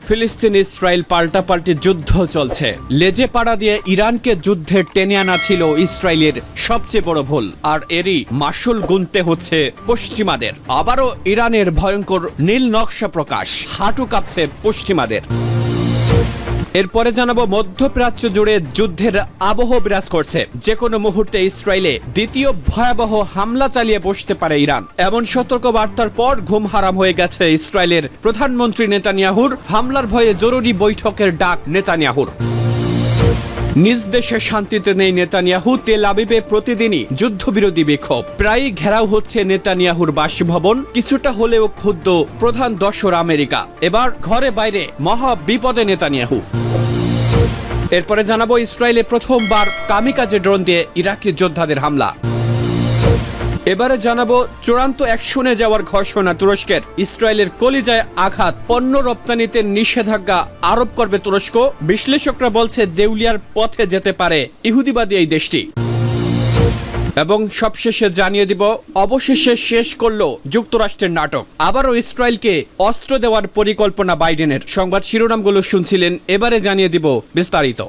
ফিলিস্তিন ইসরায়েল পাল্টাপাল্টি যুদ্ধ চলছে। লেজে পাড়া দিয়ে ইরানকে যুদ্ধে টেনে আনা ছিল ইসরায়েলের সবচেয়ে বড় ভুল, আর এরই মাসুল গুনতে হচ্ছে পশ্চিমাদের। আবারও ইরানের ভয়ঙ্কর নীল নকশা প্রকাশ, হাঁটু কাঁপছে পশ্চিমাদের। এরপরে জানাবো, মধ্যপ্রাচ্য জুড়ে যুদ্ধের আবহ বিরাজ করছে। যে কোনো মুহূর্তে ইসরায়েলে দ্বিতীয় ভয়াবহ হামলা চালিয়ে বসতে পারে ইরান। এমন সতর্ক বার্তার পর ঘুম হারাম হয়ে গেছে ইসরায়েলের প্রধানমন্ত্রী নেতানিয়াহুর। হামলার ভয়ে জরুরি বৈঠকের ডাক নেতানিয়াহুর। নিজ দেশে শান্তিতে নেই নেতানিয়াহু। তেল আবিবে প্রতিদিনই যুদ্ধবিরোধী বিক্ষোভ। প্রায়ই ঘেরাও হচ্ছে নেতানিয়াহুর বাসভবন। কিছুটা হলেও ক্ষুব্ধ প্রধান দশর আমেরিকা। এবার ঘরে বাইরে মহা বিপদে নেতানিয়াহু। এরপরে জানাবো, ইসরায়েলে প্রথমবার কামিকাজে ড্রোন দিয়ে ইরাকি যোদ্ধাদের হামলা। এবারে জানাবো, চূড়ান্ত অ্যাকশনে যাওয়ার ঘোষণা তুরস্কের। ইসরায়েলের কলিজায় আঘাত, পণ্য রপ্তানিতে নিষেধাজ্ঞা আরোপ করবে তুরস্ক। বিশ্লেষকরা বলছে দেউলিয়ার পথে যেতে পারে ইহুদিবাদী এই দেশটি। এবং সবশেষে জানিয়ে দিব, অবশেষে শেষ করলো যুক্তরাষ্ট্রের নাটক। আবারও ইসরায়েলকে অস্ত্র দেওয়ার পরিকল্পনা বাইডেনের। সংবাদ শিরোনামগুলো শুনছিলেন, এবারে জানিয়ে দিব বিস্তারিত।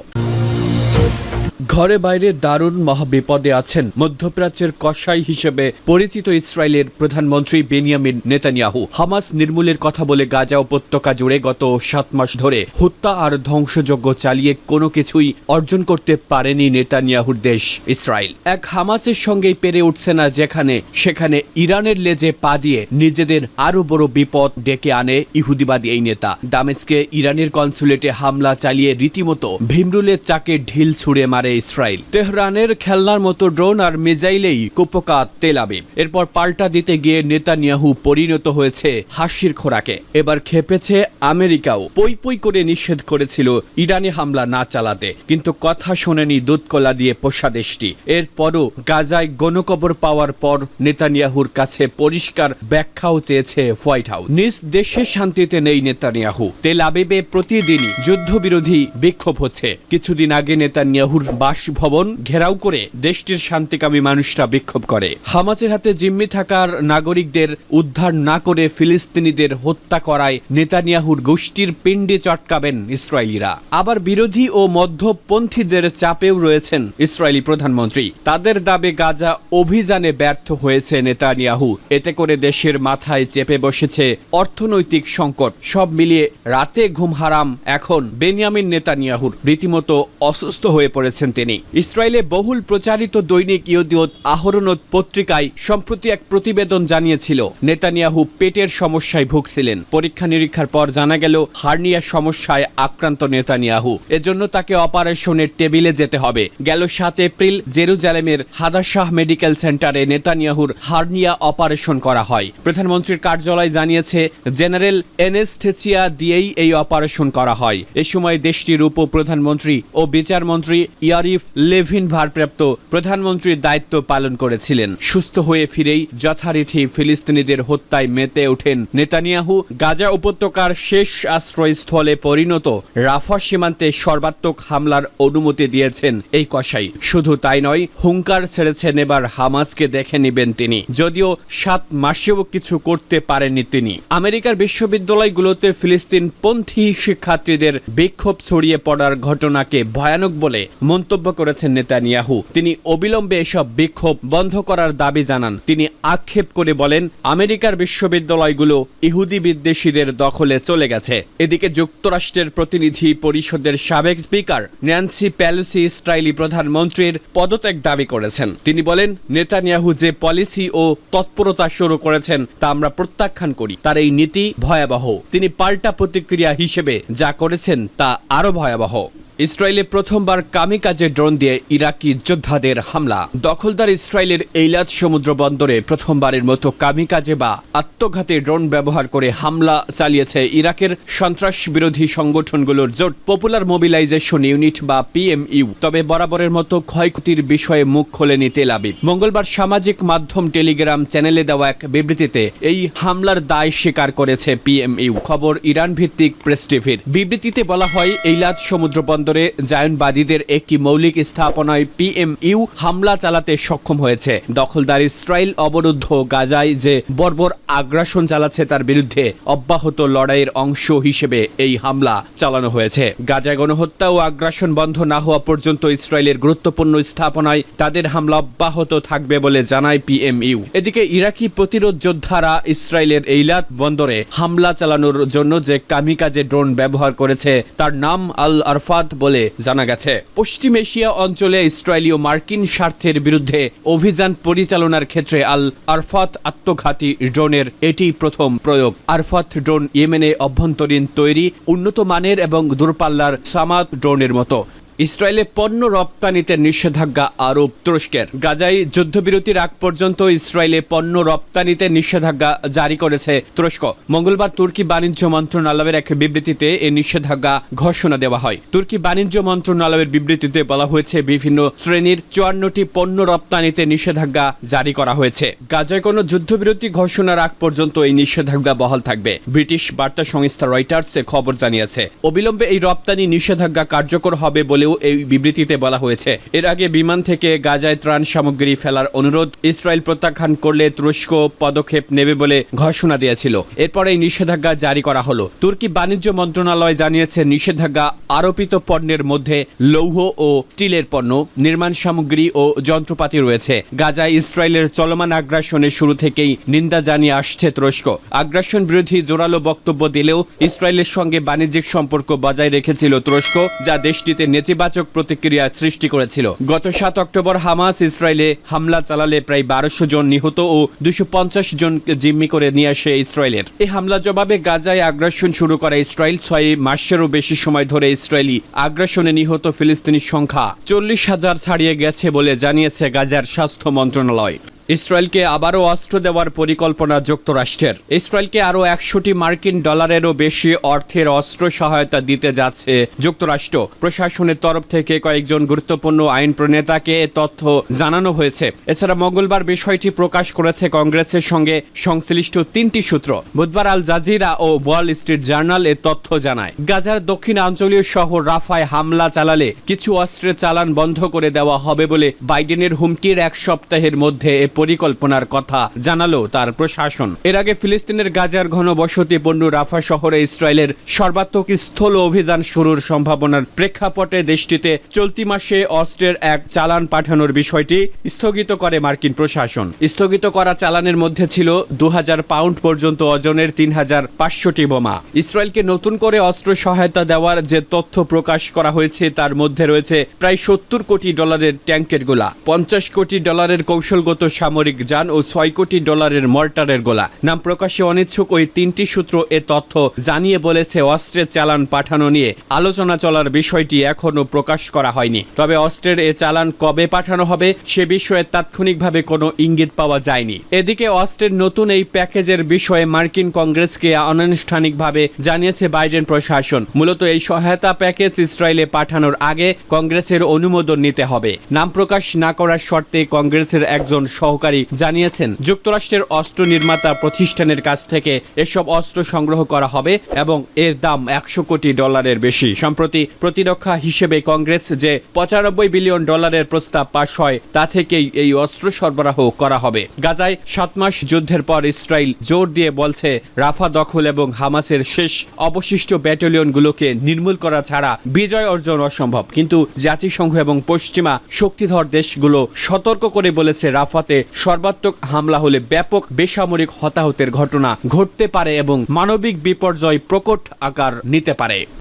ঘরে বাইরে দারুণ মহাবিপদে আছেন মধ্যপ্রাচ্যের কসাই হিসেবে পরিচিত ইসরায়েলের প্রধানমন্ত্রী বেনিয়ামিন নেতানিয়াহু। হামাস নির্মূলের কথা বলে গাজা উপত্যকা জুড়ে গত 7 মাস ধরে হত্যা আর ধ্বংসযজ্ঞ চালিয়ে কোনো কিছুই অর্জন করতে পারেনি নেতানিয়াহুর দেশ ইসরায়েল। এক হামাসের সঙ্গেই পেরে উঠছে না যেখানে সেখানে ইরানের লেজে পা দিয়ে নিজেদের আরো বড় বিপদ ডেকে আনে ইহুদিবাদী এই নেতা। দামেস্কে ইরানের কনসুলেটে হামলা চালিয়ে রীতিমতো ভীমরুলের চাকে ঢিল ছুঁড়ে মারে ইসরায়েল। তেহরানের খেলনার মতো ড্রোন আর মিসাইলেই কুপকাত তেল আবিব। এরপর পাল্টা দিতে গিয়ে নেতানিয়াহু পরিণত হয়েছে হাসির খোরাকে। এবার খেপেছে আমেরিকাও। পই পই করে নিষেধ করেছিল ইরানে হামলা না চালাতে, কিন্তু কথা শোনেনি দুধকলা দিয়ে পোষা দেশটি। এরপরও গাজায় গণকবর পাওয়ার পর নেতানিয়াহুর কাছে পরিষ্কার ব্যাখ্যাও চেয়েছে হোয়াইট হাউস। নিজ দেশে শান্তিতে নেই নেতানিয়াহু। তেল আবিবে প্রতিদিনই যুদ্ধবিরোধী বিক্ষোভ হচ্ছে। কিছুদিন আগে নেতানিয়াহুর বাসভবন ঘেরাও করে দেশটির শান্তিকামী মানুষরা বিক্ষোভ করে। হামাসের হাতে জিম্মি থাকার নাগরিকদের উদ্ধার না করে ফিলিস্তিনিদের হত্যা করায় নেতানিয়াহুর গোষ্ঠীর পিণ্ডে চটকাবেন ইসরায়েলিরা। আবার বিরোধী ও মধ্যপন্থীদের চাপেও রয়েছেন ইসরায়েলি প্রধানমন্ত্রী। তাদের দাবি গাজা অভিযানে ব্যর্থ হয়েছে নেতানিয়াহু। এতে করে দেশের মাথায় চেপে বসেছে অর্থনৈতিক সংকট। সব মিলিয়ে রাতে ঘুম হারাম এখন বেনিয়ামিন নেতানিয়াহুর। রীতিমতো অসুস্থ হয়ে পড়েছেন তিনি। ইসরায়েলে বহুল প্রচারিত দৈনিক ইয়েদিওত আহরনোত পত্রিকায় সম্প্রতি এক প্রতিবেদন জানিয়েছিল নেতানিয়াহু পেটের সমস্যায় ভুগছিলেন। পরীক্ষা নিরীক্ষার পর জানা গেল হার্নিয়া সমস্যায় আক্রান্ত নেতানিয়াহু। এজন্য তাকে অপারেশনের টেবিলে যেতে হবে। গেল 7 এপ্রিল জেরুজালেমের হাদাশাহ মেডিকেল সেন্টারে নেতানিয়াহুর হার্নিয়া অপারেশন করা হয়। প্রধানমন্ত্রীর কার্যালয় জানিয়েছে জেনারেল এনেস্থেসিয়া দিয়েই এই অপারেশন করা হয়। এ সময় দেশটির উপপ্রধানমন্ত্রী ও বিচারমন্ত্রী ইয়ারিফ লেভিন ভারপ্রাপ্ত প্রধানমন্ত্রীর দায়িত্ব পালন করেছিলেন। সুস্থ হয়ে ফিরেই যথারীতি ফিলিস্তিনিদের হত্যায় মেতে ওঠেন নেতানিয়াহু। গাজা উপত্যকার শেষ আশ্রয়স্থলে পরিণত রাফা সীমান্তে সর্বাত্মক হামলার অনুমতি দিয়েছেন এই কসাই। শুধু তাই নয়, হুঙ্কার ছেড়েছেন এবার হামাসকে দেখে নেবেন তিনি। যদিও 7 মাসেও কিছু করতে পারেননি তিনি। আমেরিকার বিশ্ববিদ্যালয়গুলোতে ফিলিস্তিনপন্থী শিক্ষার্থীদের বিক্ষোভ ছড়িয়ে পড়ার ঘটনাকে ভয়ানক বলে মন্তব্য করেছেন নেতানিয়াহু। তিনি অবিলম্বে এসব বিক্ষোভ বন্ধ করার দাবি জানান। তিনি আক্ষেপ করে বলেন, আমেরিকার বিশ্ববিদ্যালয়গুলো ইহুদি বিদ্বেষীদের দখলে চলে গেছে। এদিকে যুক্তরাষ্ট্রের প্রতিনিধি পরিষদের সাবেক স্পিকার ন্যান্সি পেলোসি ইসরায়েলি প্রধানমন্ত্রীর পদত্যাগ দাবি করেছেন। তিনি বলেন, নেতানিয়াহু যে পলিসি ও তৎপরতা শুরু করেছেন তা আমরা প্রত্যাখ্যান করি। তার এই নীতি ভয়াবহ। তিনি পাল্টা প্রতিক্রিয়া হিসেবে যা করেছেন তা আরো ভয়াবহ। ইসরায়েলে প্রথমবার কামিকাজে ড্রোন দিয়ে ইরাকি যোদ্ধাদের হামলা। দখলদার ইসরায়েলের এইলাত সমুদ্র বন্দরে প্রথমবারের মতো কামিকাজে বা আত্মঘাতী ড্রোন ব্যবহার করে হামলা চালিয়েছে ইরাকের সন্ত্রাস বিরোধী সংগঠনগুলোর জোট পপুলার মোবিলাইজেশন ইউনিট বা PMU। তবে বরাবরের মতো ক্ষয়ক্ষতির বিষয়ে মুখ খোলেনি তেল আবিব। মঙ্গলবার সামাজিক মাধ্যম টেলিগ্রাম চ্যানেলে দেওয়া এক বিবৃতিতে এই হামলার দায় স্বীকার করেছে PMU। খবর ইরান ভিত্তিক প্রেস টিভির। বিবৃতিতে বলা হয়, এইলাত সমুদ্র বন্দরে জায়নবাদীদের একটি মৌলিক স্থাপনায় পিএমইউ হামলা চালাতে সক্ষম হয়েছে। দখলদার ইসরায়েল অবরুদ্ধ গাজায় যে বর্বর আগ্রাসন চালাচ্ছে তার বিরুদ্ধে অব্যাহত লড়াইয়ের অংশ হিসেবে এই হামলা চালানো হয়েছে। গাজায় গণহত্যা ও আগ্রাসন বন্ধ না হওয়া পর্যন্ত ইসরায়েলের গুরুত্বপূর্ণ স্থাপনায় তাদের হামলা অব্যাহত থাকবে বলে জানায় পিএমইউ। এদিকে ইরাকি প্রতিরোধ যোদ্ধারা ইসরায়েলের এইলাত বন্দরে হামলা চালানোর জন্য যে কামিকাজে ড্রোন ব্যবহার করেছে তার নাম আল আরফাত বলে জানা গেছে। পশ্চিম এশিয়া অঞ্চলে ইসরায়েলি ও মার্কিন স্বার্থের বিরুদ্ধে অভিযান পরিচালনার ক্ষেত্রে আল আরফাত আত্মঘাতী ড্রোনের এটি প্রথম প্রয়োগ। আরফাত ড্রোন ইয়েমেনে অভ্যন্তরীণ তৈরি উন্নত মানের এবং দূরপাল্লার সামাদ ড্রোনের মতো। ইসরায়েলে পণ্য রপ্তানিতে নিষেধাজ্ঞা আরোপ তুরস্কের। গাজায় যুদ্ধবিরতির আগ পর্যন্ত ইসরায়েলে পণ্য রপ্তানিতে নিষেধাজ্ঞা জারি করেছে তুরস্ক। মঙ্গলবার তুর্কি বাণিজ্য মন্ত্রণালয়ের এক বিবৃতিতে এই নিষেধাজ্ঞা ঘোষণা দেওয়া হয়। তুর্কি বাণিজ্য মন্ত্রণালয়ের বিবৃতিতে বলা হয়েছে বিভিন্ন শ্রেণীর 54টি পণ্য রপ্তানিতে নিষেধাজ্ঞা জারি করা হয়েছে। গাজায় কোনো যুদ্ধবিরতি ঘোষণার আগ পর্যন্ত এই নিষেধাজ্ঞা বহাল থাকবে। ব্রিটিশ বার্তা সংস্থা রয়টার্সে খবর জানিয়েছে অবিলম্বে এই রপ্তানি নিষেধাজ্ঞা কার্যকর হবে বলে এই বিবৃতিতে বলা হয়েছে। এর আগে বিমান থেকে গাজায় ত্রাণ সামগ্রী ফেলার অনুরোধ ইসরায়েল প্রত্যাখ্যান করলে তুরস্ক পদক্ষেপ নেবে বলে ঘোষণা দিয়েছিল। এরপর এই নিষেধাজ্ঞা জারি করা হলো। তুর্কি বাণিজ্য মন্ত্রণালয় জানিয়েছে নিষেধাজ্ঞা আরোপিত পণ্যের মধ্যে লৌহ ও স্টিলের পণ্য, নির্মাণ সামগ্রী ও যন্ত্রপাতি রয়েছে। গাজায় ইসরায়েলের চলমান আগ্রাসনের শুরু থেকেই নিন্দা জানিয়ে আসছে তুরস্ক। আগ্রাসন বিরোধী জোরালো বক্তব্য দিলেও ইসরায়েলের সঙ্গে বাণিজ্যিক সম্পর্ক বজায় রেখেছিল তুরস্ক, যা দেশটিতে নেতিবাচক প্রতিক্রিয়া সৃষ্টি করেছিল। গত 7 অক্টোবর হামাস ইসরায়েলে হামলা চালালে প্রায় 1200 জন নিহত ও 250 জনকে জিম্মি করে নিয়ে আসে ইসরায়েলের। এই হামলা জবাবে গাজায় আগ্রাসন শুরু করে ইসরায়েল। 6 মাসেরও বেশি সময় ধরে ইসরায়েলি আগ্রাসনে নিহত ফিলিস্তিনির সংখ্যা 40,000 ছাড়িয়ে গেছে বলে জানিয়েছে গাজার স্বাস্থ্য মন্ত্রণালয়। ইসরায়েলকে আবারও অস্ত্র দেওয়ার পরিকল্পনা যুক্তরাষ্ট্রের। ইসরায়েলকে আরও 100 মার্কিন ডলারেরও বেশি অর্থের অস্ত্র সহায়তা দিতে যাচ্ছে যুক্তরাষ্ট্র। প্রশাসনের তরফ থেকে কয়েকজন গুরুত্বপূর্ণ আইন প্রণেতাকে এ তথ্য জানানো হয়েছে। এছাড়া মঙ্গলবার বিষয়টি প্রকাশ করেছে কংগ্রেসের সঙ্গে সংশ্লিষ্ট 3টি সূত্র। বুধবার আল জাজিরা ও ওয়াল স্ট্রিট জার্নাল এ তথ্য জানায়। গাজার দক্ষিণাঞ্চলীয় শহর রাফায় হামলা চালালে কিছু অস্ত্রের চালান বন্ধ করে দেওয়া হবে বলে বাইডেনের হুমকির 1 সপ্তাহের মধ্যে পরিকল্পনার কথা জানালো তার প্রশাসন। এর আগে ফিলিস্তিনের গাজার ঘনবসতিপূর্ণ রাফা শহরে ইসরায়েলের সর্বাত্মক স্থল অভিযান শুরুর সম্ভাবনার প্রেক্ষাপটে দেশটিতে চলতি মাসে অস্ত্রের এক চালান পাঠানোর বিষয়টি স্থগিত করে মার্কিন প্রশাসন। স্থগিত করা চালানের মধ্যে ছিল 2000 পাউন্ড পর্যন্ত ওজনের 3500টি বোমা। ইসরায়েলকে নতুন করে অস্ত্র সহায়তা দেওয়ার যে তথ্য প্রকাশ করা হয়েছে তার মধ্যে রয়েছে প্রায় 70 কোটি ডলারের ট্যাঙ্কের গোলা, 50 কোটি ডলারের কৌশলগত সামরিক যান ও 6 কোটি ডলারের মর্টারের গোলা। নাম প্রকাশে অনিচ্ছুক ওই 3টি সূত্র এ তথ্য জানিয়ে বলেছে অস্ত্রের চালান পাঠানো নিয়ে আলোচনা চলার বিষয়টি এখনো প্রকাশ করা হয়নি। তবে অস্ত্রের এ চালান কবে পাঠানো হবে সে বিষয়ে তাৎক্ষণিকভাবে কোনো ইঙ্গিত পাওয়া যায়নি। এদিকে অস্ত্রের নতুন এই প্যাকেজের বিষয়ে মার্কিন কংগ্রেসকে অনানুষ্ঠানিকভাবে জানিয়েছে বাইডেন প্রশাসন। মূলত এই সহায়তা প্যাকেজ ইসরায়েলে পাঠানোর আগে কংগ্রেসের অনুমোদন নিতে হবে। নাম প্রকাশ না করার শর্তে কংগ্রেসের একজন সহকারী জানিয়েছেন যুক্তরাষ্ট্রের অস্ত্র নির্মাতা প্রতিষ্ঠানের কাছ থেকে এসব অস্ত্র সংগ্রহ করা হবে এবং এর দাম 100 কোটি ডলারের বেশি। সম্প্রতি প্রতিরক্ষা হিসেবে কংগ্রেস যে 95 বিলিয়ন ডলারের প্রস্তাব পাশ হয় তা থেকেই এই অস্ত্র সরবরাহ করা হবে। গাজায় 7 মাস যুদ্ধের পর ইসরায়েল জোর দিয়ে বলছে রাফা দখল এবং হামাসের শেষ অবশিষ্ট ব্যাটালিয়নগুলোকে নির্মূল করা ছাড়া বিজয় অর্জন অসম্ভব। কিন্তু জাতিসংঘ এবং পশ্চিমা শক্তিধর দেশগুলো সতর্ক করে বলেছে রাফাতে সর্বাত্মক হামলা হলে ব্যাপক বেসামরিক হতাহতের ঘটনা ঘটতে পারে এবং মানবিক বিপর্যয় প্রকট আকার নিতে পারে।